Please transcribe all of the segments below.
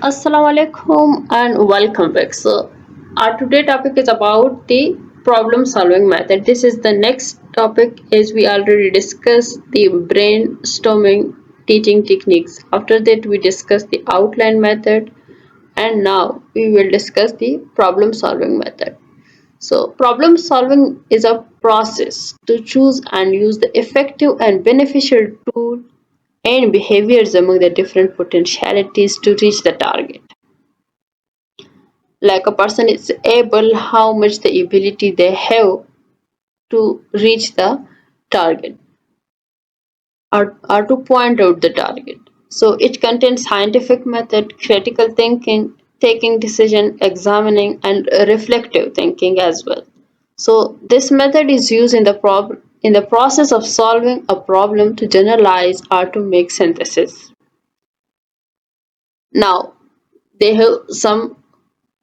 Assalamu-Alikum and welcome back. So, our today topic is about the problem solving method. This is the next topic as we already discussed the brainstorming teaching techniques. After that, we discussed the outline method, and now we will discuss the problem solving method. So, problem solving is a process to choose and use the effective and beneficial tool and behaviors among the different potentialities to reach the target. Like a person is able, how much the ability they have to reach the target or to point out the target. So it contains scientific method, critical thinking, taking decision, examining, and reflective thinking as well. So this method is used in the process of solving a problem to generalize or to make synthesis. Now they have some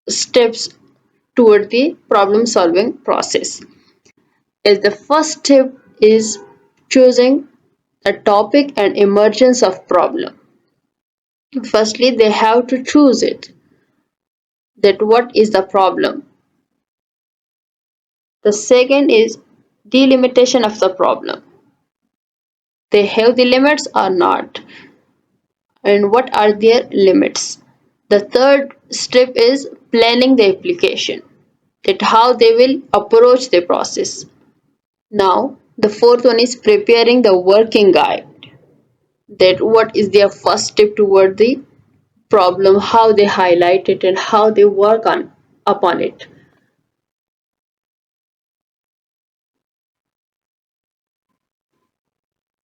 steps toward the problem solving process. Is the first step is choosing a topic and emergence of problem. Firstly, they have to choose it, that what is the problem. The second is delimitation of the problem. They have the limits or not, and what are their limits. The third step is planning the application, that how they will approach the process. Now, the fourth one is preparing the working guide, that what is their first step toward the problem, how they highlight it and how they work on upon it.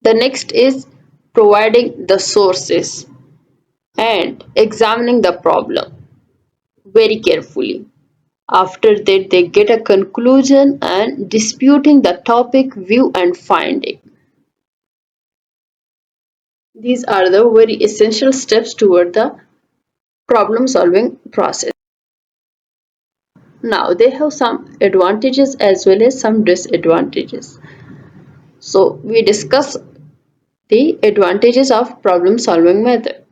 The next is providing the sources and examining the problem very carefully. After that, they get a conclusion and disputing the topic, view, and finding. These are the very essential steps toward the problem solving process. Now, they have some advantages as well as some disadvantages. So, we discuss the advantages of problem solving method.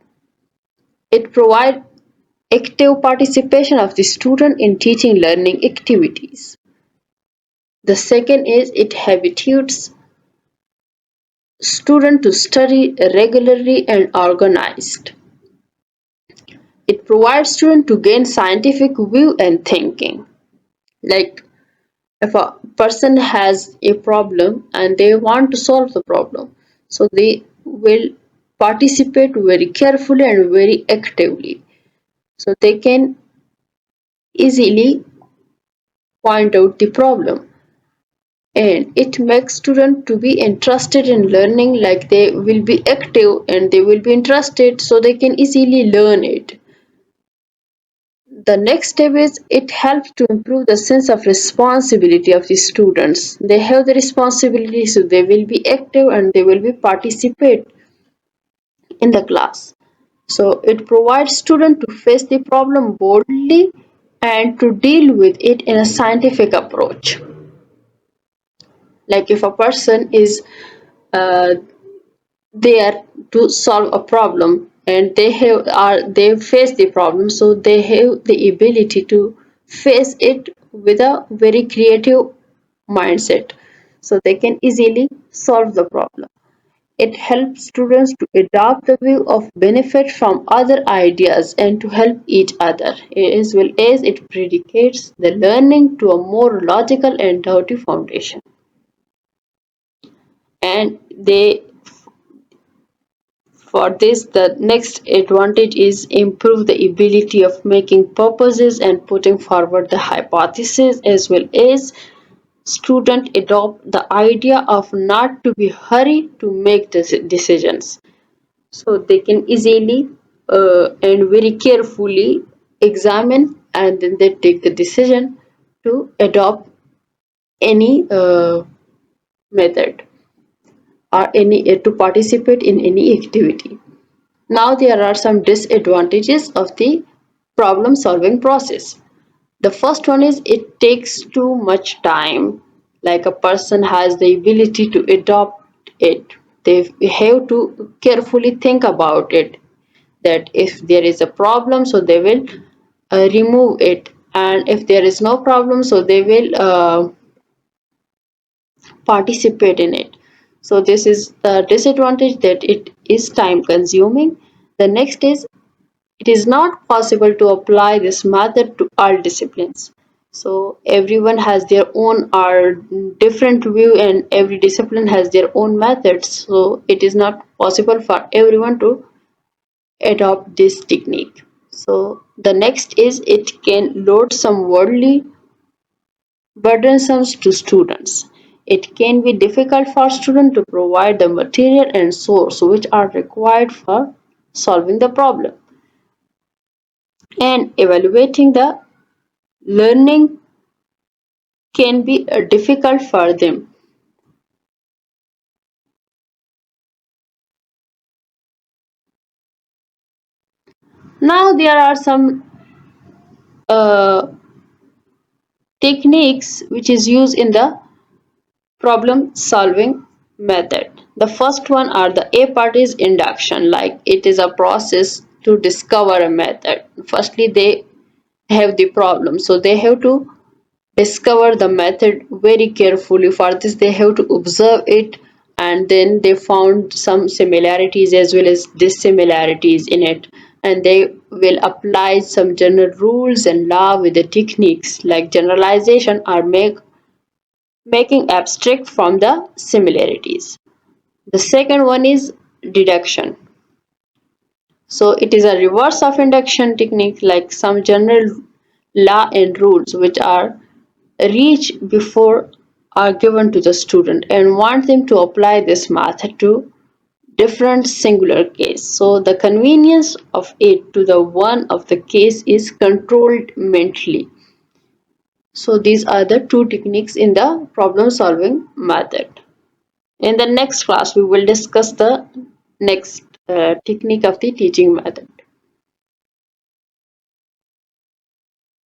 It provides active participation of the student in teaching learning activities. The second is it habituates student to study regularly and organized. It provides student to gain scientific view and thinking. Like if a person has a problem and they want to solve the problem, so they will participate very carefully and very actively, so they can easily point out the problem, and it makes students to be interested in learning, like they will be active and they will be interested so they can easily learn it. The next step is it helps to improve the sense of responsibility of the students. They have the responsibility, so they will be active and they will be participate in the class. So it provides students to face the problem boldly and to deal with it in a scientific approach. Like if a person is uh, there to solve a problem and they face the problem, so they have the ability to face it with a very creative mindset, so they can easily solve the problem. It helps students to adopt the view of benefit from other ideas and to help each other, as well as it predicates the learning to a more logical and doughty foundation. And they For this, the next advantage is improve the ability of making purposes and putting forward the hypothesis, as well as student adopt the idea of not to be hurried to make decisions. So they can easily and very carefully examine and then they take the decision to adopt any method or any to participate in any activity. Now there are some disadvantages of the problem solving process. The first one is it takes too much time. Like a person has the ability to adopt it. They have to carefully think about it. that if there is a problem, so they will remove it, and if there is no problem, so they will participate in it. So this is the disadvantage, that it is time consuming. The next is, it is not possible to apply this method to all disciplines. So everyone has their own or different view, and every discipline has their own methods. So it is not possible for everyone to adopt this technique. So the next is, it can load some worldly burdensome to students. It can be difficult for students to provide the material and source which are required for solving the problem, and evaluating the learning can be difficult for them. Now there are some uh, techniques which is used in the problem solving method. The first one are the A part is induction, like it is a process to discover a method. Firstly, they have the problem, so they have to discover the method very carefully. For this, they have to observe it, and then they found some similarities as well as dissimilarities in it, and they will apply some general rules and law with the techniques like generalization, or making abstract from the similarities. The second one is deduction. So it is a reverse of induction technique, like some general law and rules which are reach before are given to the student and want them to apply this method to different singular case. So the convenience of it to the one of the case is controlled mentally. So these are the two techniques in the problem solving method. In the next class, we will discuss the next technique of the teaching method.